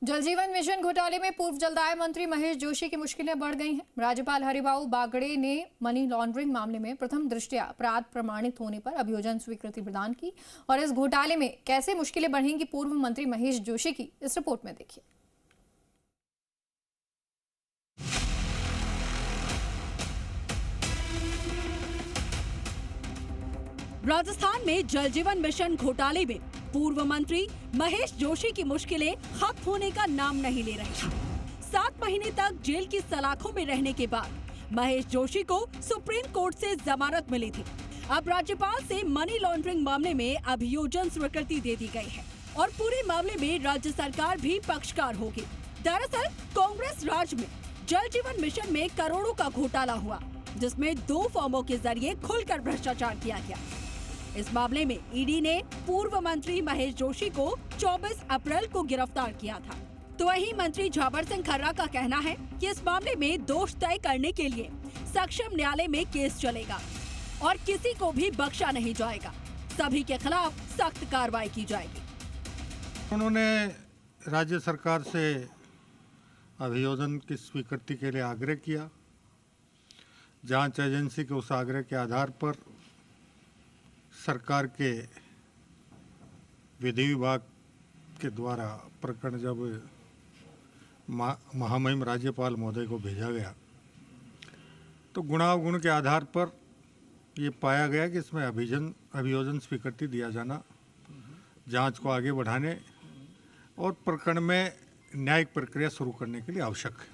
जल जीवन मिशन घोटाले में पूर्व जलदाय मंत्री महेश जोशी की मुश्किलें बढ़ गई हैं। राज्यपाल हरिभाऊ बागड़े ने मनी लॉन्ड्रिंग मामले में प्रथम दृष्टया अपराध प्रमाणित होने पर अभियोजन स्वीकृति प्रदान की और इस घोटाले में कैसे मुश्किलें बढ़ेंगी पूर्व मंत्री महेश जोशी की इस रिपोर्ट में देखिए। राजस्थान में जल जीवन मिशन घोटाले में पूर्व मंत्री महेश जोशी की मुश्किलें खत्म होने का नाम नहीं ले रही। 7 महीने तक जेल की सलाखों में रहने के बाद महेश जोशी को सुप्रीम कोर्ट से जमानत मिली थी। अब राज्यपाल से मनी लॉन्ड्रिंग मामले में अभियोजन स्वीकृति दे दी गई है और पूरे मामले में राज्य सरकार भी पक्षकार होगी। दरअसल कांग्रेस राज में जल जीवन मिशन में करोड़ों का घोटाला हुआ, जिसमें 2 फर्मों के जरिए खुलकर भ्रष्टाचार किया गया। इस मामले में ईडी ने पूर्व मंत्री महेश जोशी को 24 अप्रैल को गिरफ्तार किया था। तो वहीं मंत्री झाबर सिंह खर्रा का कहना है कि इस मामले में दोष तय करने के लिए सक्षम न्यायालय में केस चलेगा और किसी को भी बख्शा नहीं जाएगा। सभी के खिलाफ सख्त कार्रवाई की जाएगी। उन्होंने राज्य सरकार से अभियोजन की स्वीकृति के लिए आग्रह किया। जांच एजेंसी के उस आग्रह के आधार पर सरकार के विधि विभाग के द्वारा प्रकरण जब महामहिम राज्यपाल महोदय को भेजा गया तो गुणावगुण के आधार पर ये पाया गया कि इसमें अभियोजन स्वीकृति दिया जाना जांच को आगे बढ़ाने और प्रकरण में न्यायिक प्रक्रिया शुरू करने के लिए आवश्यक है।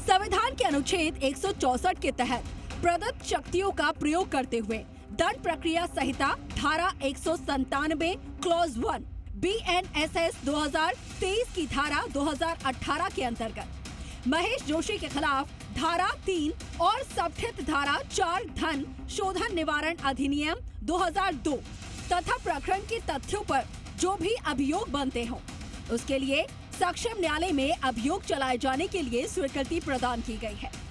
संविधान के अनुच्छेद 164 के तहत प्रदत्त शक्तियों का प्रयोग करते हुए दंड प्रक्रिया संहिता धारा 197 क्लॉज 1 BNSS 2023 की धारा 2018 के अंतर्गत महेश जोशी के खिलाफ धारा 3 और सबठित धारा 4 धन शोधन निवारण अधिनियम 2002 तथा प्रकरण के तथ्यों पर जो भी अभियोग बनते हों उसके लिए सक्षम न्यायालय में अभियोग चलाए जाने के लिए स्वीकृति प्रदान की गई है।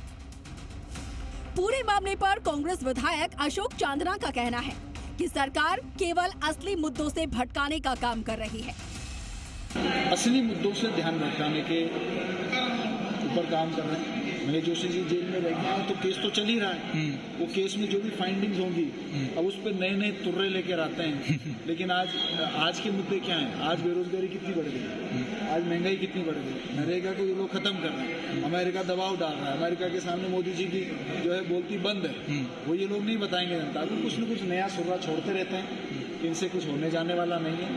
पूरे मामले पर कांग्रेस विधायक अशोक चांदना का कहना है कि सरकार केवल असली मुद्दों से भटकाने का काम कर रही है। असली मुद्दों से ध्यान भटकाने के ऊपर काम कर रहे हैं। महेश जोशी जी जेल में रह गए तो केस तो चल ही रहा है। वो केस में जो भी फाइंडिंग्स होंगी अब उस पर नए नए तुर्रे लेकर आते हैं। लेकिन आज के मुद्दे क्या हैं? आज बेरोजगारी कितनी बढ़ गई, आज महंगाई कितनी बढ़ गई, नरेगा को ये लोग खत्म कर रहे हैं। अमेरिका दबाव डाल रहा है, अमेरिका के सामने मोदी जी की जो है बोलती बंद है, वो ये लोग नहीं बताएंगे जनता को। कुछ न कुछ नया सुर्रा छोड़ते रहते हैं, इनसे कुछ होने जाने वाला नहीं है।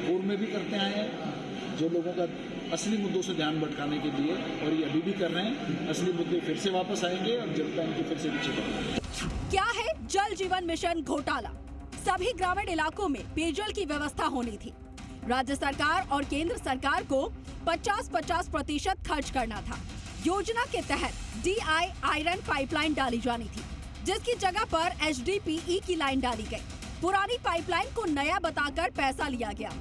पूर्व में भी करते आए हैं जो लोगों का असली मुद्दों से ध्यान भटकाने के लिए, और ये अभी भी कर रहे हैं। असली मुद्दे फिर से वापस आएंगे और जनता इनके फिर से पीछे पड़ेगी। क्या है जल जीवन मिशन घोटाला? सभी ग्रामीण इलाकों में पेयजल की व्यवस्था होनी थी। राज्य सरकार और केंद्र सरकार को 50-50% खर्च करना था। योजना के तहत DI आयरन पाइपलाइन डाली जानी थी, जिसकी जगह पर HDPE की लाइन डाली गई। पुरानी पाइपलाइन को नया बताकर पैसा लिया गया,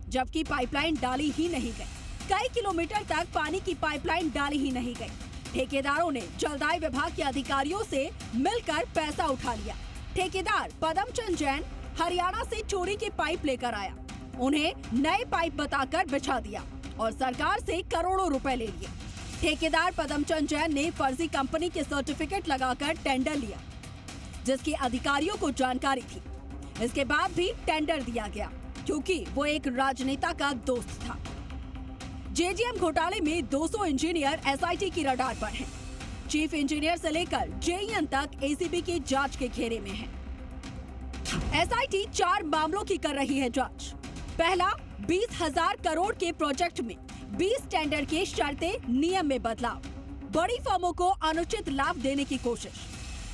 जबकि पाइपलाइन डाली ही नहीं गई। कई किलोमीटर तक पानी की पाइपलाइन डाली ही नहीं गई। ठेकेदारों ने जलदाय विभाग के अधिकारियों से मिलकर पैसा उठा लिया। ठेकेदार पदमचंद जैन हरियाणा से चोरी के पाइप लेकर आया, उन्हें नए पाइप बताकर बिछा दिया और सरकार से करोड़ों रुपए ले लिए। ठेकेदार पदमचंद जैन ने फर्जी कंपनी के सर्टिफिकेट लगाकर टेंडर लिया, जिसकी अधिकारियों को जानकारी थी। इसके बाद भी टेंडर दिया गया क्योंकि वो एक राजनेता का दोस्त था। JGM घोटाले में 200 इंजीनियर SIT की रडार पर हैं। चीफ इंजीनियर से लेकर JEN तक ACB की जांच के घेरे में है। SIT 4 मामलों की कर रही है जांच। पहला, 20,000 करोड़ के प्रोजेक्ट में 20 टेंडर के शर्तें नियम में बदलाव, बड़ी फर्मों को अनुचित लाभ देने की कोशिश।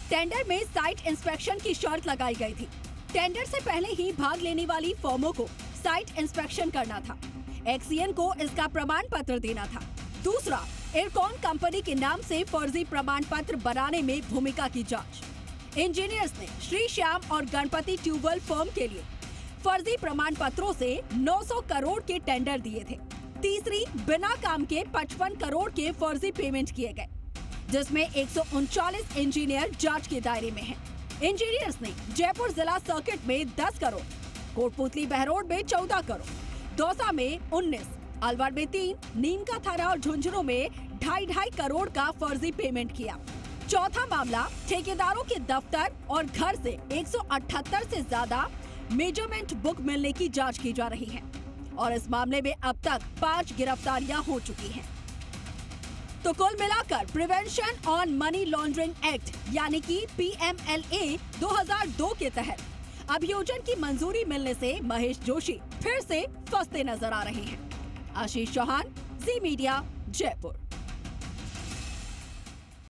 टेंडर में साइट इंस्पेक्शन की शर्त लगाई गई थी। टेंडर से पहले ही भाग लेने वाली फर्मों को साइट इंस्पेक्शन करना था। एक्सीएन को इसका प्रमाण पत्र देना था। दूसरा, इरकॉन कंपनी के नाम से फर्जी प्रमाण पत्र बनाने में भूमिका की जांच। इंजीनियर्स ने श्री श्याम और गणपति ट्यूबवेल फर्म के लिए फर्जी प्रमाण पत्रों से 900 करोड़ के टेंडर दिए थे। तीसरी, बिना काम के 55 करोड़ के फर्जी पेमेंट किए गए, जिसमें 139 इंजीनियर जांच के दायरे में हैं। इंजीनियर्स ने जयपुर जिला सर्किट में 10 करोड़, कोटपुतली बहरोड में 14 करोड़, दौसा में 19, अलवर में 3, नीमका थाना और झुंझुनू में 2.5 करोड़ का फर्जी पेमेंट किया। चौथा मामला, ठेकेदारों के दफ्तर और घर से 178 से ज्यादा मेजरमेंट बुक मिलने की जांच की जा रही है और इस मामले में अब तक 5 गिरफ्तारियां हो चुकी हैं। तो कुल मिलाकर prevention on money laundering act यानी कि PMLA 2002 के तहत अभियोजन की मंजूरी मिलने से महेश जोशी फिर से फंसते नजर आ रहे हैं। आशीष चौहान, जी मीडिया, जयपुर।